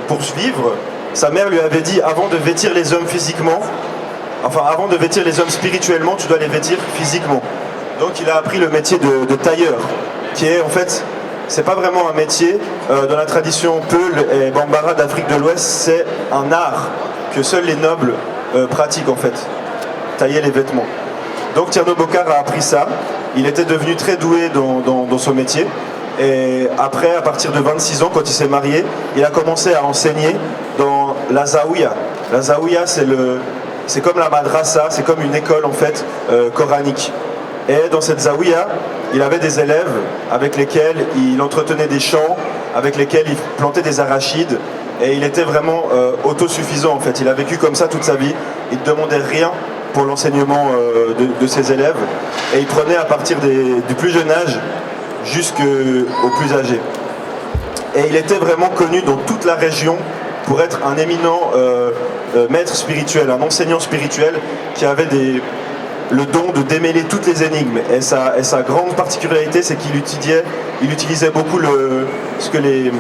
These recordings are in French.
pour vivre, sa mère lui avait dit, avant de vêtir les hommes physiquement, enfin avant de vêtir les hommes spirituellement, tu dois les vêtir physiquement. Donc il a appris le métier de tailleur, qui est en fait, c'est pas vraiment un métier. Dans la tradition Peul et Bambara d'Afrique de l'Ouest, c'est un art que seuls les nobles pratiquent en fait, tailler les vêtements. Donc Tierno Bokar a appris ça, il était devenu très doué dans son métier. Et après, à partir de 26 ans, quand il s'est marié, il a commencé à enseigner dans la Zaouia. La Zaouia, c'est comme la madrasa, c'est comme une école en fait coranique. Et dans cette Zaouia, il avait des élèves avec lesquels il entretenait des champs, avec lesquels il plantait des arachides. Et il était vraiment autosuffisant en fait. Il a vécu comme ça toute sa vie. Il ne demandait rien pour l'enseignement de ses élèves. Et il prenait à partir du plus jeune âge jusqu'au plus âgé. Et il était vraiment connu dans toute la région pour être un éminent maître spirituel, un enseignant spirituel qui avait le don de démêler toutes les énigmes. Et sa grande particularité, c'est qu'il utilisait beaucoup ce que les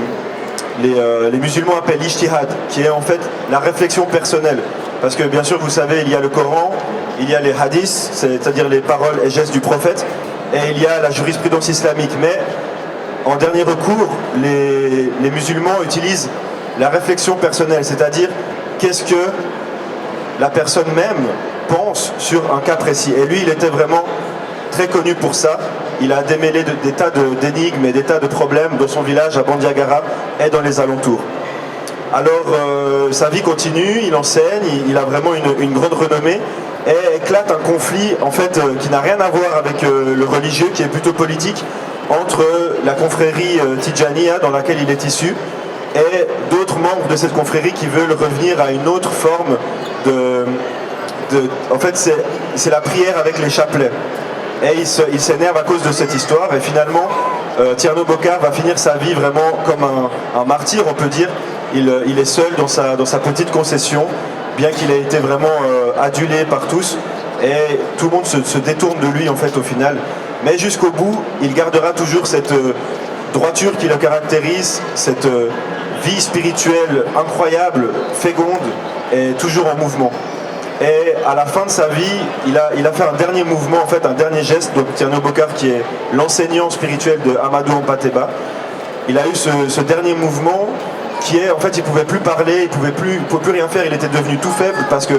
musulmans appellent l'ijtihad, qui est en fait la réflexion personnelle. Parce que bien sûr, vous savez, il y a le Coran, il y a les hadiths, c'est-à-dire les paroles et gestes du prophète, et il y a la jurisprudence islamique. Mais en dernier recours, les musulmans utilisent la réflexion personnelle, c'est-à-dire qu'est-ce que la personne même pense sur un cas précis. Et lui, il était vraiment très connu pour ça. Il a démêlé des tas d'énigmes et des tas de problèmes dans son village à Bandiagara et dans les alentours. Alors, sa vie continue, il enseigne, il a vraiment une grande renommée. Et éclate un conflit en fait qui n'a rien à voir avec le religieux, qui est plutôt politique, entre la confrérie Tidjaniya dans laquelle il est issu et d'autres membres de cette confrérie qui veulent revenir à une autre forme en fait c'est la prière avec les chapelets. Et il s'énerve à cause de cette histoire et finalement Tierno Bokar va finir sa vie vraiment comme un martyr, on peut dire. Il est seul dans sa petite concession, bien qu'il ait été vraiment adulé par tous, et tout le monde se détourne de lui en fait au final. Mais jusqu'au bout, il gardera toujours cette droiture qui le caractérise, cette vie spirituelle incroyable, féconde et toujours en mouvement. Et à la fin de sa vie, il a fait un dernier mouvement, en fait un dernier geste. Donc Tierno Bokar, qui est l'enseignant spirituel de Amadou Hampâté-Bâ, il a eu ce dernier mouvement qui est, en fait, il pouvait plus parler, il pouvait plus rien faire, il était devenu tout faible parce que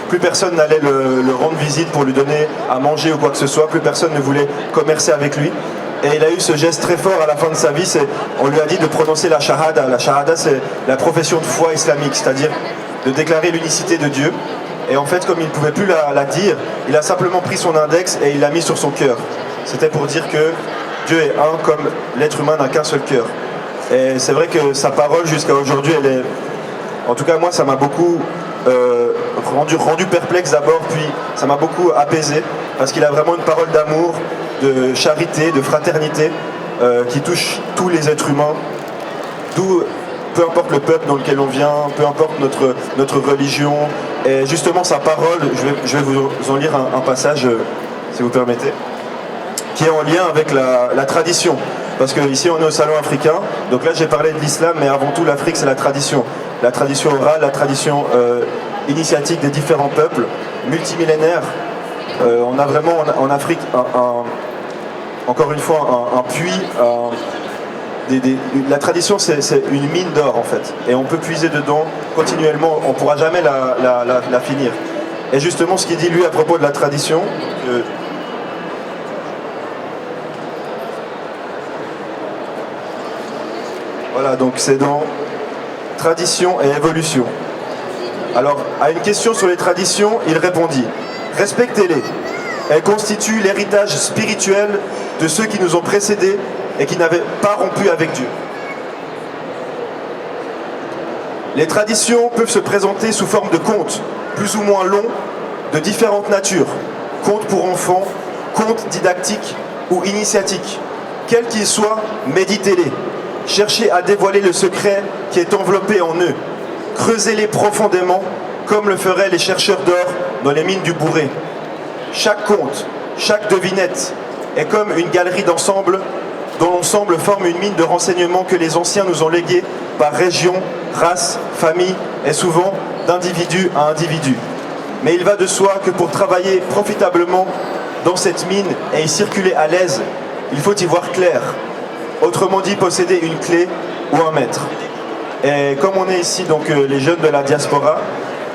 plus personne n'allait le rendre visite pour lui donner à manger ou quoi que ce soit, plus personne ne voulait commercer avec lui. Et il a eu ce geste très fort à la fin de sa vie, on lui a dit de prononcer la shahada. La shahada, c'est la profession de foi islamique, c'est-à-dire de déclarer l'unicité de Dieu. Et en fait, comme il ne pouvait plus la dire, il a simplement pris son index et il l'a mis sur son cœur. C'était pour dire que Dieu est un, comme l'être humain n'a qu'un seul cœur. Et c'est vrai que sa parole jusqu'à aujourd'hui, elle est... En tout cas, moi, ça m'a beaucoup rendu perplexe d'abord, puis ça m'a beaucoup apaisé, parce qu'il a vraiment une parole d'amour, de charité, de fraternité, qui touche tous les êtres humains, d'où, peu importe le peuple dans lequel on vient, peu importe notre religion. Et justement, sa parole, je vais vous en lire un passage, si vous permettez, qui est en lien avec la tradition. Parce qu'ici on est au salon africain, donc là j'ai parlé de l'islam, mais avant tout l'Afrique c'est la tradition. La tradition orale, la tradition initiatique des différents peuples, multimillénaires. On a vraiment en Afrique encore une fois un puits, la tradition c'est une mine d'or en fait. Et on peut puiser dedans continuellement, on ne pourra jamais la finir. Et justement ce qu'il dit lui à propos de la tradition, voilà, donc c'est dans Tradition et évolution. Alors, à une question sur les traditions, il répondit « Respectez-les. Elles constituent l'héritage spirituel de ceux qui nous ont précédés et qui n'avaient pas rompu avec Dieu. Les traditions peuvent se présenter sous forme de contes, plus ou moins longs, de différentes natures. Contes pour enfants, contes didactiques ou initiatiques. Quels qu'ils soient, méditez-les. Cherchez à dévoiler le secret qui est enveloppé en eux. Creusez-les profondément, comme le feraient les chercheurs d'or dans les mines du Bourré. Chaque conte, chaque devinette est comme une galerie d'ensemble dont l'ensemble forme une mine de renseignements que les anciens nous ont légués par région, race, famille et souvent d'individu à individu. Mais il va de soi que pour travailler profitablement dans cette mine et y circuler à l'aise, il faut y voir clair. Autrement dit, posséder une clé ou un maître. Et comme on est ici, donc les jeunes de la diaspora,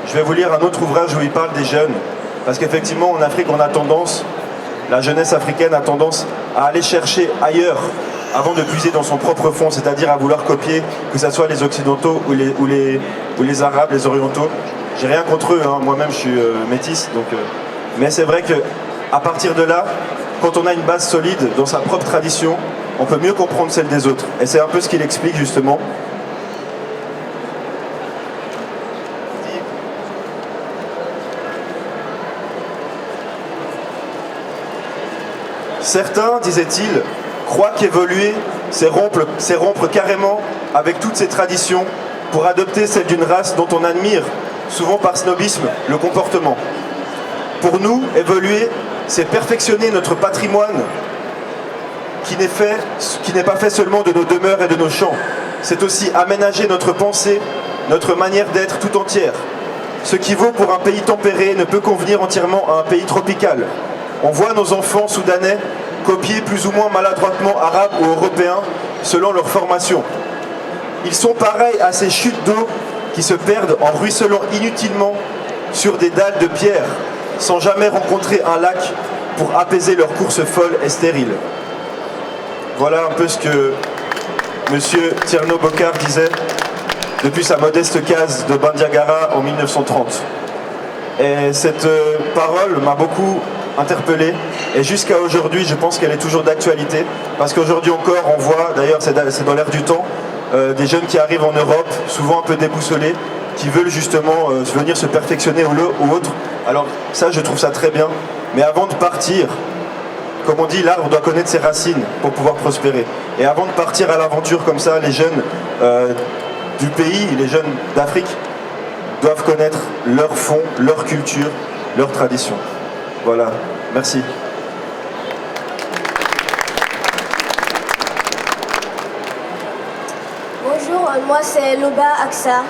je vais vous lire un autre ouvrage où il parle des jeunes. Parce qu'effectivement, en Afrique, on a tendance, la jeunesse africaine a tendance à aller chercher ailleurs avant de puiser dans son propre fond, c'est-à-dire à vouloir copier, que ce soit les Occidentaux ou les Arabes, les Orientaux. J'ai rien contre eux, hein. Moi-même je suis métis, donc, mais c'est vrai qu'à partir de là, quand on a une base solide dans sa propre tradition, on peut mieux comprendre celle des autres. Et c'est un peu ce qu'il explique justement. Certains, disait-il, croient qu'évoluer, c'est rompre carrément avec toutes ces traditions pour adopter celle d'une race dont on admire, souvent par snobisme, le comportement. Pour nous, évoluer, c'est perfectionner notre patrimoine qui n'est pas fait seulement de nos demeures et de nos champs. C'est aussi aménager notre pensée, notre manière d'être tout entière. Ce qui vaut pour un pays tempéré ne peut convenir entièrement à un pays tropical. On voit nos enfants soudanais copier plus ou moins maladroitement arabes ou européens selon leur formation. Ils sont pareils à ces chutes d'eau qui se perdent en ruisselant inutilement sur des dalles de pierre sans jamais rencontrer un lac pour apaiser leur course folle et stérile. Voilà un peu ce que M. Tierno Bokar disait depuis sa modeste case de Bandiagara en 1930. Et cette parole m'a beaucoup interpellé, et jusqu'à aujourd'hui je pense qu'elle est toujours d'actualité, parce qu'aujourd'hui encore on voit, d'ailleurs c'est dans l'air du temps, des jeunes qui arrivent en Europe, souvent un peu déboussolés, qui veulent justement venir se perfectionner ou autre. Alors ça je trouve ça très bien, mais avant de partir, comme on dit, l'arbre doit connaître ses racines pour pouvoir prospérer. Et avant de partir à l'aventure comme ça, les jeunes du pays, les jeunes d'Afrique, doivent connaître leur fond, leur culture, leur tradition. Voilà, merci. Bonjour, moi c'est Loba Aksa,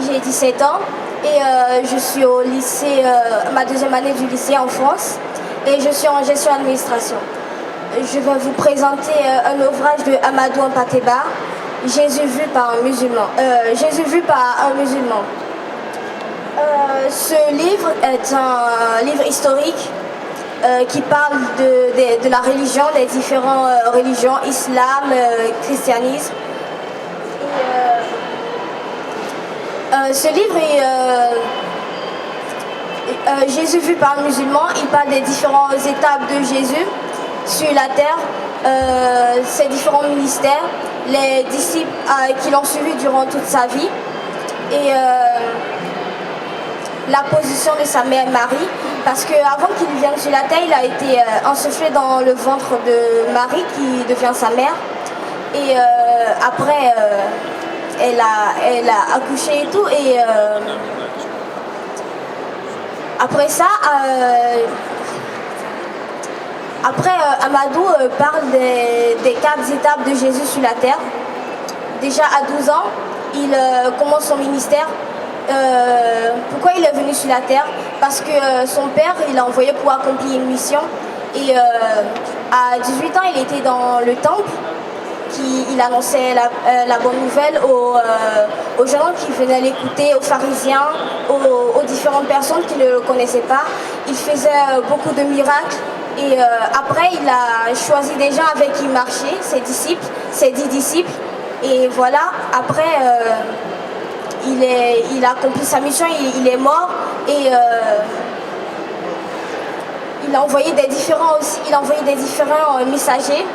j'ai 17 ans et je suis au lycée, ma deuxième année du lycée en France, et je suis en gestion administration. Je vais vous présenter un ouvrage de Amadou Hampâté-Bâ, Jésus vu par un musulman. Ce livre est un livre historique qui parle de la religion, des différentes religions, islam, christianisme. Et, ce livre est Jésus vu par un musulman. Il parle des différentes étapes de Jésus sur la terre, ses différents ministères, les disciples qui l'ont suivi durant toute sa vie, et la position de sa mère Marie, parce qu'avant qu'il vienne sur la terre, il a été enseveli dans le ventre de Marie qui devient sa mère, et après elle a accouché et tout, et après ça Amadou parle des 4 étapes de Jésus sur la terre. Déjà à 12 ans, il commence son ministère. Pourquoi il est venu sur la terre? Parce que son père, il l'a envoyé pour accomplir une mission. Et à 18 ans, il était dans le temple. Il annonçait la bonne nouvelle aux gens qui venaient l'écouter, aux pharisiens, aux différentes personnes qui ne le connaissaient pas. Il faisait beaucoup de miracles. Et après, il a choisi des gens avec qui il marchait, ses 10 disciples. Et voilà, après, il a accompli sa mission, il est mort. Et il a envoyé des différents messagers,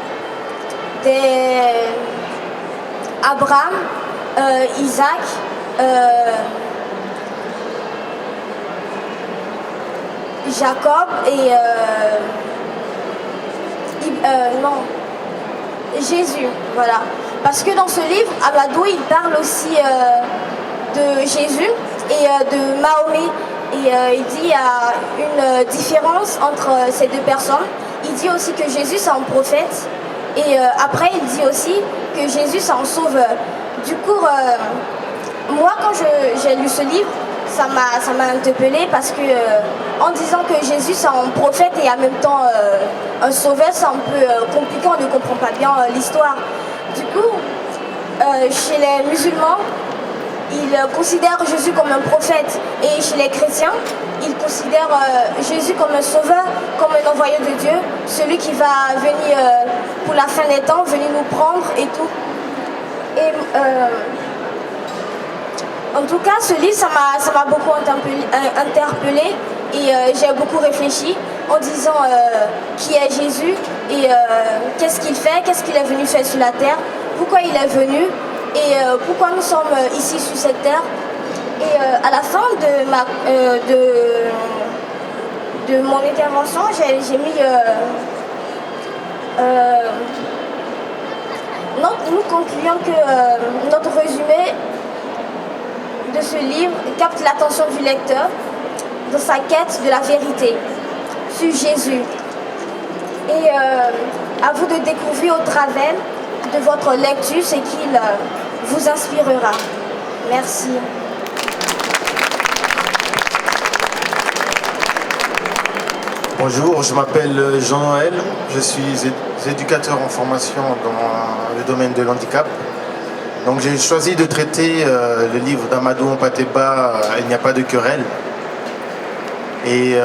Abraham, Isaac, Jacob et Jésus, voilà. Parce que dans ce livre, Amadou, il parle aussi de Jésus et de Mahomet. Et il dit qu'il y a une différence entre ces deux personnes. Il dit aussi que Jésus, c'est un prophète Et après, il dit aussi que Jésus, c'est un sauveur. Du coup, moi, quand j'ai lu ce livre, ça m'a interpellée parce que en disant que Jésus c'est un prophète et en même temps un sauveur, c'est un peu compliqué, on ne comprend pas bien l'histoire. Du coup, chez les musulmans, ils considèrent Jésus comme un prophète, et chez les chrétiens, ils considèrent Jésus comme un sauveur, comme un envoyé de Dieu, celui qui va venir pour la fin des temps, venir nous prendre et tout. Et en tout cas, ce livre, ça m'a beaucoup interpellée et j'ai beaucoup réfléchi en disant qui est Jésus et qu'est-ce qu'il fait, qu'est-ce qu'il est venu faire sur la terre, pourquoi il est venu et pourquoi nous sommes ici sur cette terre. Et à la fin de mon intervention, j'ai mis nous concluons que notre résumé de ce livre capte l'attention du lecteur dans sa quête de la vérité sur Jésus. Et à vous de découvrir au travers de votre lecture ce qu'il vous inspirera. Merci. Bonjour, je m'appelle Jean-Noël, je suis éducateur en formation dans le domaine de l'handicap. Donc j'ai choisi de traiter le livre d'Amadou Hampâté-Bâ, Il n'y a pas de querelle, et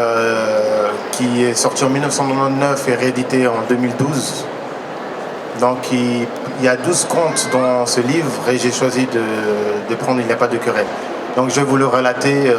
qui est sorti en 1999 et réédité en 2012. Donc il y a 12 contes dans ce livre et j'ai choisi de prendre Il n'y a pas de querelle. Donc je vais vous le relater.